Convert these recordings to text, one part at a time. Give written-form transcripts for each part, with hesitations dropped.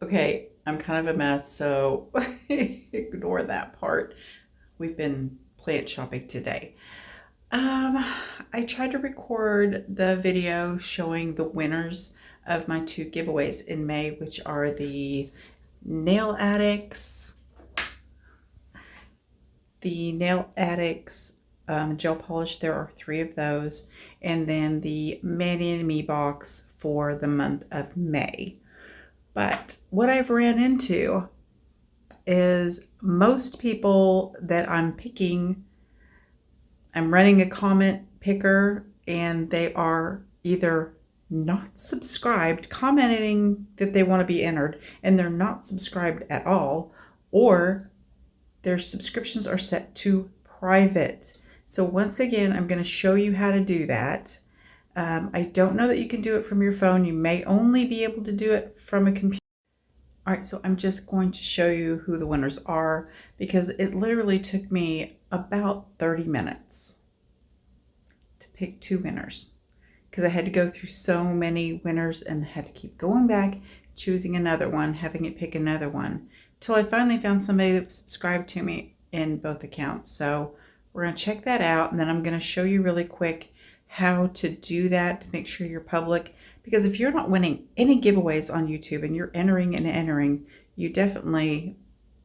Okay, I'm kind of a mess, so ignore that part. We've been plant shopping today. Um, I tried to record the video showing the winners of my two giveaways in May, which are the Nail Addicts, gel polish. There are 3 of those, and then the Manny and Me box for the month of May. But what I've ran into is most people that I'm picking, I'm running a comment picker and they are either not subscribed, commenting that they want to be entered, and they're not subscribed at all, or their subscriptions are set to private. So once again, I'm going to show you how to do that. I don't know that you can do it from your phone. You may only be able to do it from a computer. All right, so I'm just going to show you who the winners are because it literally took me about 30 minutes to pick 2 winners because I had to go through so many winners and had to keep going back, choosing another one, having it pick another one, till I finally found somebody that subscribed to me in both accounts. So we're going to check that out, and then I'm going to show you really quick how to do that to make sure you're public. Because if you're not winning any giveaways on YouTube and you're entering, you definitely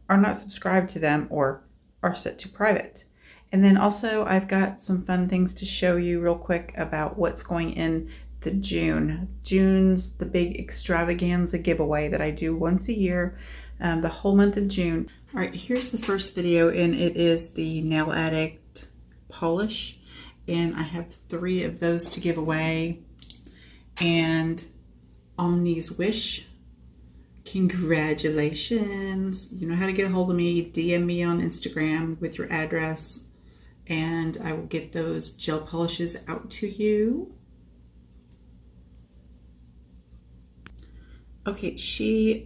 are not subscribed to them or are set to private. And then also I've got some fun things to show you real quick about what's going in the June's the big extravaganza giveaway that I do once a year, the whole month of June. All right, here's the first video, and it is the Nail Addict polish. And I have 3 of those to give away. And Omni's Wish, congratulations. You know how to get a hold of me. DM me on Instagram with your address and I will get those gel polishes out to you. Okay,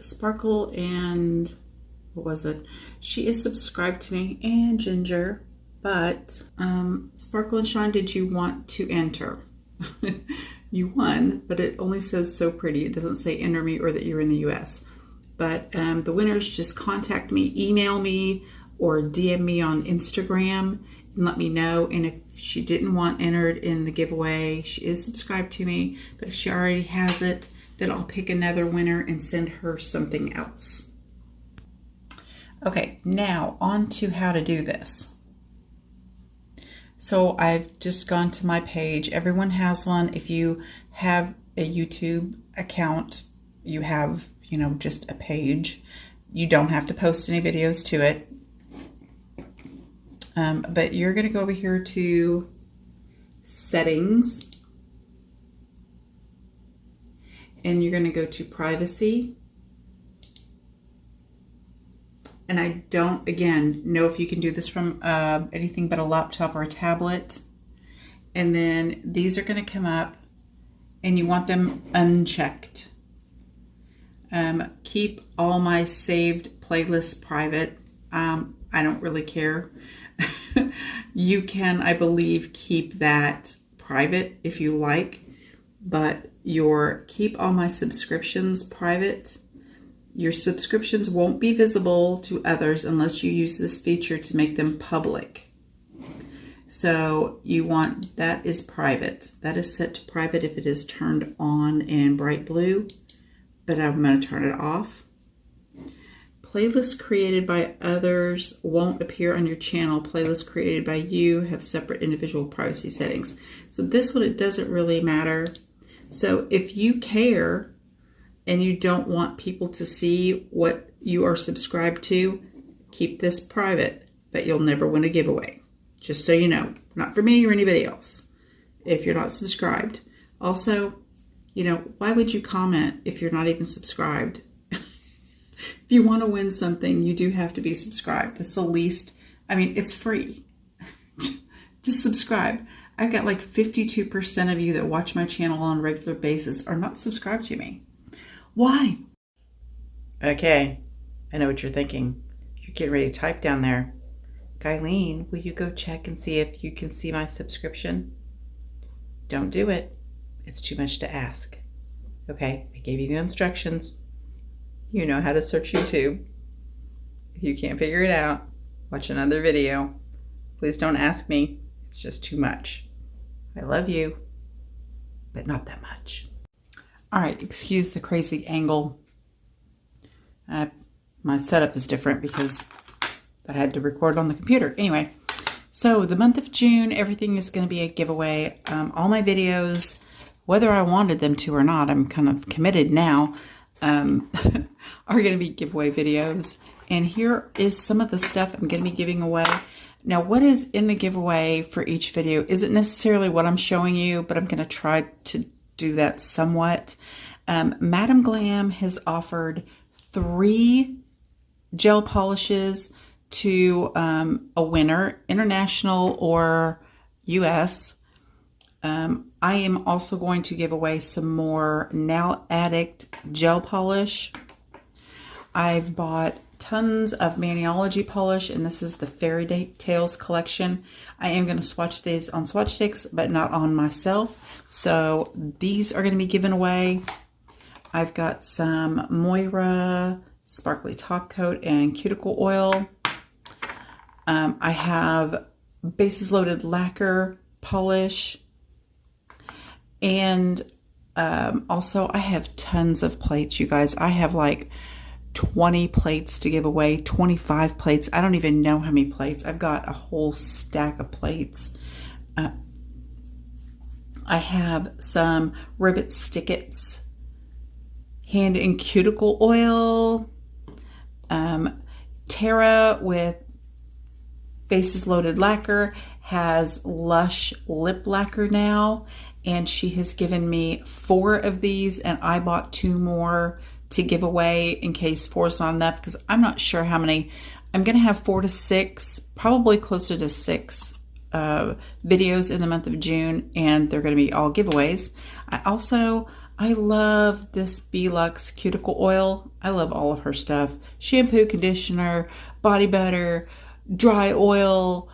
Sparkle and what was it? She is subscribed to me, and Ginger, but Sparkle and Shine, did you want to enter? You won, but it only says so pretty. It doesn't say enter me or that you're in the US. But the winners, just contact me, email me, or DM me on Instagram and let me know. And if she didn't want entered in the giveaway, she is subscribed to me. But if she already has it, then I'll pick another winner and send her something else. Okay, now on to how to do this. So I've just gone to my page. Everyone has one. If you have a YouTube account, you have, just a page. You don't have to post any videos to it. But you're going to go over here to Settings. And you're going to go to Privacy. And I don't, again, know if you can do this from anything but a laptop or a tablet. And then these are going to come up and you want them unchecked. Keep all my saved playlists private. I don't really care. You can, I believe, keep that private if you like, but keep all my subscriptions private. Your subscriptions won't be visible to others unless you use this feature to make them public. So that is private. That is set to private if it is turned on in bright blue, but I'm going to turn it off. Playlists created by others won't appear on your channel. Playlists created by you have separate individual privacy settings. So this one, it doesn't really matter. So if you care and you don't want people to see what you are subscribed to, keep this private, but you'll never win a giveaway. Just so you know, not for me or anybody else, if you're not subscribed. Also, why would you comment if you're not even subscribed? If you want to win something, you do have to be subscribed. That's the least, it's free. Just subscribe. I've got like 52% of you that watch my channel on a regular basis are not subscribed to me. Why? Okay, I know what you're thinking. You're getting ready to type down there, Guyleen, will you go check and see if you can see my subscription? Don't do it. It's too much to ask. Okay, I gave you the instructions. You know how to search YouTube. If you can't figure it out, watch another video. Please don't ask me. It's just too much. I love you, but not that much. All right, excuse the crazy angle. My setup is different because I had to record on the computer. Anyway, so the month of June, everything is going to be a giveaway. All my videos, whether I wanted them to or not, I'm kind of committed now, are going to be giveaway videos. And here is some of the stuff I'm going to be giving away. Now, what is in the giveaway for each video isn't necessarily what I'm showing you, but I'm going to try to do that somewhat. Madam Glam has offered 3 gel polishes to a winner, international or US. I am also going to give away some more Nail Addict gel polish. I've bought tons of Maniology polish, and this is the Fairy Tales collection. I am going to swatch these on swatch sticks, but not on myself. So these are going to be given away. I've got some Moira Sparkly Top Coat and Cuticle Oil. I have Bases Loaded Lacquer polish. And also I have tons of plates, you guys. I have like 20 plates to give away, 25 plates. I don't even know how many plates. I've got a whole stack of plates. I have some Ribbit Stickets Hand and Cuticle Oil. Tara with Bases Loaded Lacquer has Lush Lip Lacquer now, and she has given me 4 of these, and I bought 2 more to give away in case 4 is not enough, because I'm not sure how many. I'm going to have 4 to 6, probably closer to 6 videos in the month of June, and they're going to be all giveaways. I love this Belux Cuticle Oil. I love all of her stuff. Shampoo, conditioner, body butter, dry oil,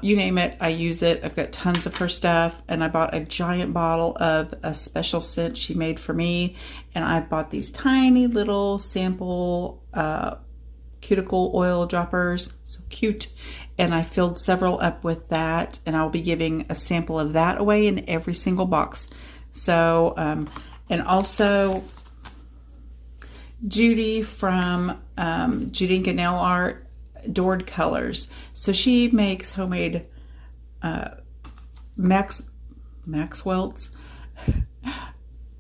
you name it, I use it. I've got tons of her stuff, and I bought a giant bottle of a special scent she made for me, and I bought these tiny little sample cuticle oil droppers. So cute. And I filled several up with that, and I'll be giving a sample of that away in every single box. So, and also Judy from Judy Nail Art, Adored Colors. So she makes homemade Maxwell's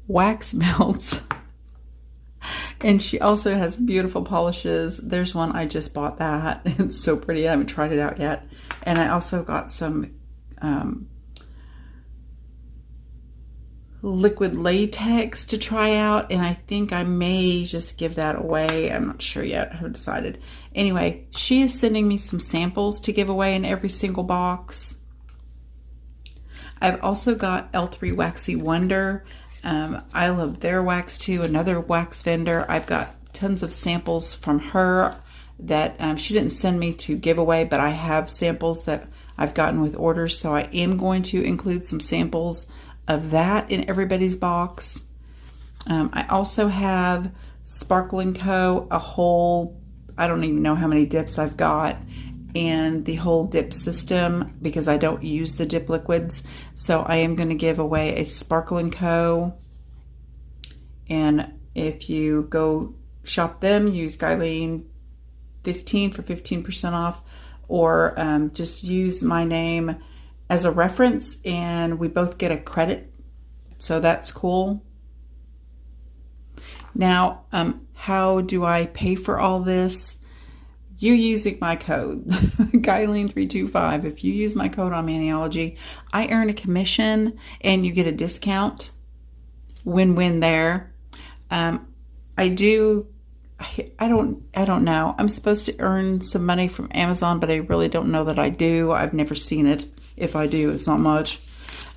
wax melts, and she also has beautiful polishes. There's one I just bought that. It's so pretty. I haven't tried it out yet. And I also got some liquid latex to try out, and I think I may just give that away. I'm not sure yet. I haven't decided. Anyway, she is sending me some samples to give away in every single box. I've also got L3 Waxy Wonder. I love their wax too, another wax vendor. I've got tons of samples from her that she didn't send me to give away, but I have samples that I've gotten with orders, so I am going to include some samples of that in everybody's box. I also have Sparkle & Co. a whole, I don't even know how many dips I've got, and the whole dip system, because I don't use the dip liquids. So I am going to give away a Sparkle & Co. And if you go shop them, use Guyleen 15 for 15% off, or just use my name as a reference, and we both get a credit. So that's cool. Now, how do I pay for all this? You're using my code, Guyleen325. If you use my code on Maniology, I earn a commission and you get a discount. Win-win there. I don't know. I'm supposed to earn some money from Amazon, but I really don't know that I do. I've never seen it. If I do, it's not much.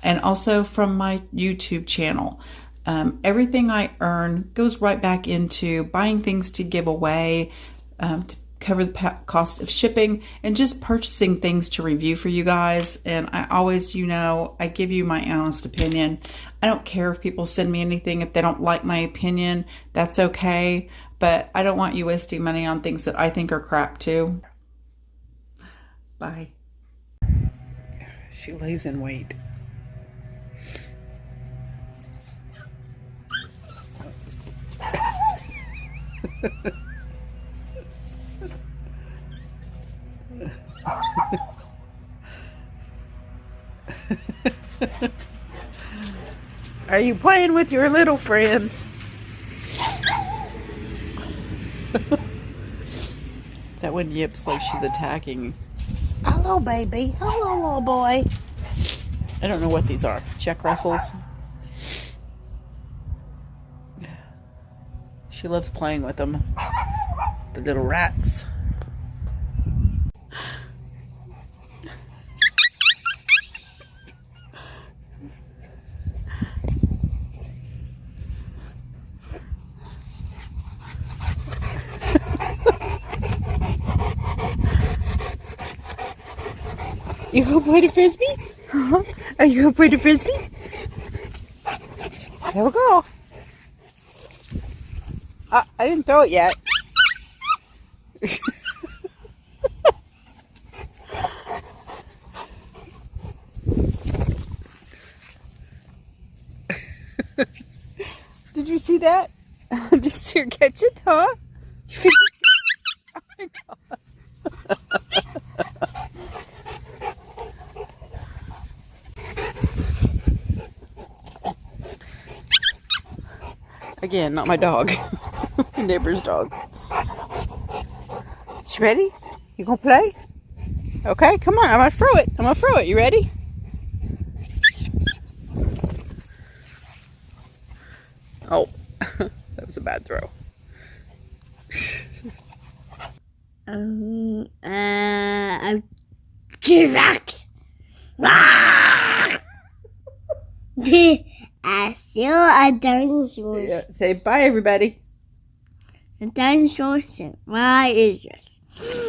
And also from my YouTube channel. Everything I earn goes right back into buying things to give away, to cover the cost of shipping, and just purchasing things to review for you guys. And I always, I give you my honest opinion. I don't care if people send me anything. If they don't like my opinion, that's okay. But I don't want you wasting money on things that I think are crap too. Bye. She lays in wait. Are you playing with your little friends? That one yips like she's attacking. Hello, baby. Hello, little boy. I don't know what these are. Czech Russells. She loves playing with them. The little rats. You gonna play the frisbee? Are you gonna play the frisbee? Here we go. I didn't throw it yet. Did you see that? Just here, catch it, huh? You think oh my God. Again, not my dog. My neighbor's dog. You ready? You gonna play? Okay, come on. I'm gonna throw it. I'm gonna throw it. You ready? Oh, that was a bad throw. T-Rex. I saw a dinosaur. Yeah, say bye, everybody. A dinosaur said, "Why is this?"